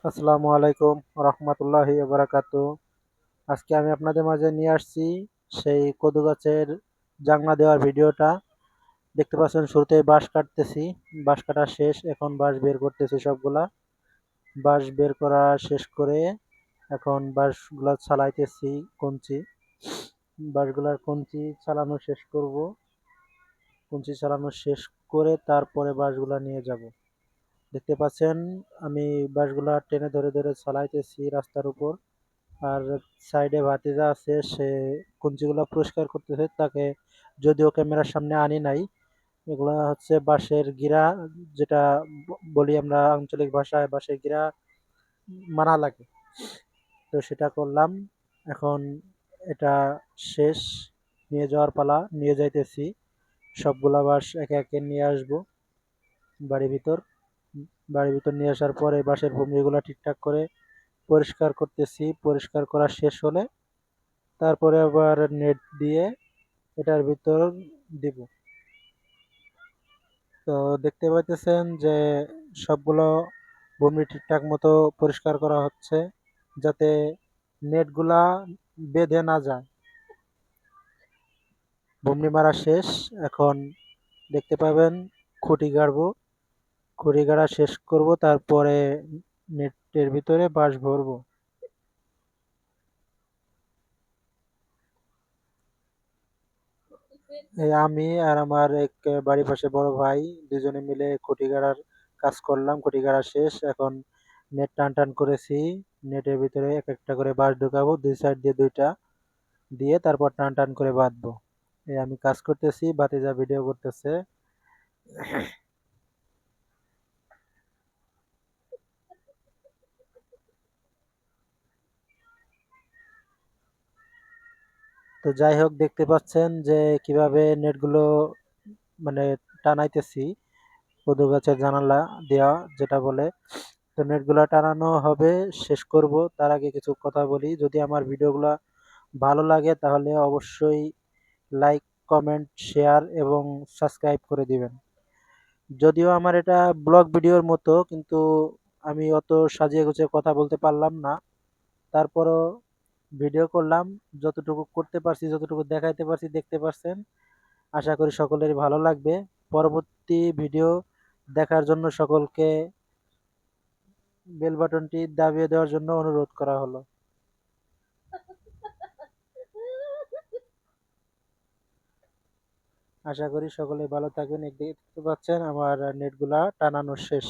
আসসালামু আলাইকুম রহমতুল্লাহি বারাকাতু। আজকে আমি আপনাদের মাঝে নিয়ে আসছি সেই কদু গাছের জাংলা দেওয়ার ভিডিওটা। দেখতে পাচ্ছেন শুরুতেই বাঁশ কাটতেছি, বাঁশ কাটা শেষ, এখন বাঁশ বের করতেছি সবগুলা। বাঁশ বের করা শেষ করে এখন বাঁশগুলা ছালাইতেছি কঞ্চি। বাঁশগুলার কঞ্চি ছালানো শেষ করব, কঞ্চি ছালানো শেষ করে তারপরে বাঁশগুলা নিয়ে যাব। দেখতে পাচ্ছেন আমি বাঁশগুলা টেনে ধরে ধরে ছালাইতেছি রাস্তার উপর। আর সাইডে ভাতিজা আছে, সে কঞ্চিগুলা পরিষ্কার করতেছে, তাকে যদিও ক্যামেরার সামনে আনি নাই। এগুলা হচ্ছে বাঁশের গিরা, যেটা বলি আমরা আঞ্চলিক ভাষায় বাঁশের গিরা মানা লাগে। তো সেটা করলাম। এখন এটা শেষ, নিয়ে যাওয়ার পালা, নিয়ে যাইতেছি। সবগুলা বাঁশ একে একে নিয়ে আসবো বাড়ির ভিতর। বাড়ির ভিতর নিয়ে আসার পরে বাঁশের ভূমিগুলা ঠিকঠাক করে পরিষ্কার করতেছি। পরিষ্কার করা শেষ হলে তারপরে আবার নেট দিয়ে এটার ভিতর দিব। তো দেখতে পাইতেছেন যে সবগুলো ভূমি ঠিকঠাক মতো পরিষ্কার করা হচ্ছে, যাতে নেটগুলা বেঁধে না যায়। ভূমি মারা শেষ, এখন দেখতে পাবেন খুঁটি গাড়বো। খুঁটি গাড়া শেষ করব, তারপরে নেটের ভিতরে বাঁশ ভরবো। এই আমি আর আমার এক বাড়ির পাশে বড় ভাই দুজনে মিলে খুঁটি গাড়ার কাজ করলাম। খুঁটি গাড়া শেষ, এখন নেট টান টান করেছি। নেটের ভিতরে এক একটা করে বাঁশ ঢুকাবো, দুই সাইড দিয়ে দুইটা দিয়ে তারপর টান টান করে বাঁধবো। এই আমি কাজ করতেছি, ভাতিজা ভিডিও করতেছে। তো যাই হোক, দেখতে পাচ্ছেন যে কিভাবে নেটগুলো মানে টানাইতেছি, কদু গাছের জানালা দেওয়া যেটা বলে। তো নেটগুলা টানানো হবে, শেষ করব। তার আগে কিছু কথা বলি, যদি আমার ভিডিওগুলা ভালো লাগে তাহলে অবশ্যই লাইক, কমেন্ট, শেয়ার এবং সাবস্ক্রাইব করে দিবেন। যদিও আমার এটা ব্লগ ভিডিওর মতো, কিন্তু আমি অত সাজিয়ে গুছিয়ে কথা বলতে পারলাম না। তারপরও ভিডিও করলাম, যতটুকু করতে পারছি, যতটুকু দেখাইতে পারছি, দেখতে পারছেন। আশা করি সকলেরই ভালো লাগবে। পরবর্তী ভিডিও দেখার জন্য সকলকে বেল বাটনটি দাবিয়ে দেওয়ার জন্য অনুরোধ করা হলো। আশা করি সকলে ভালো থাকবেন। দেখতে পাচ্ছেন আমার নেটগুলা টানানো শেষ।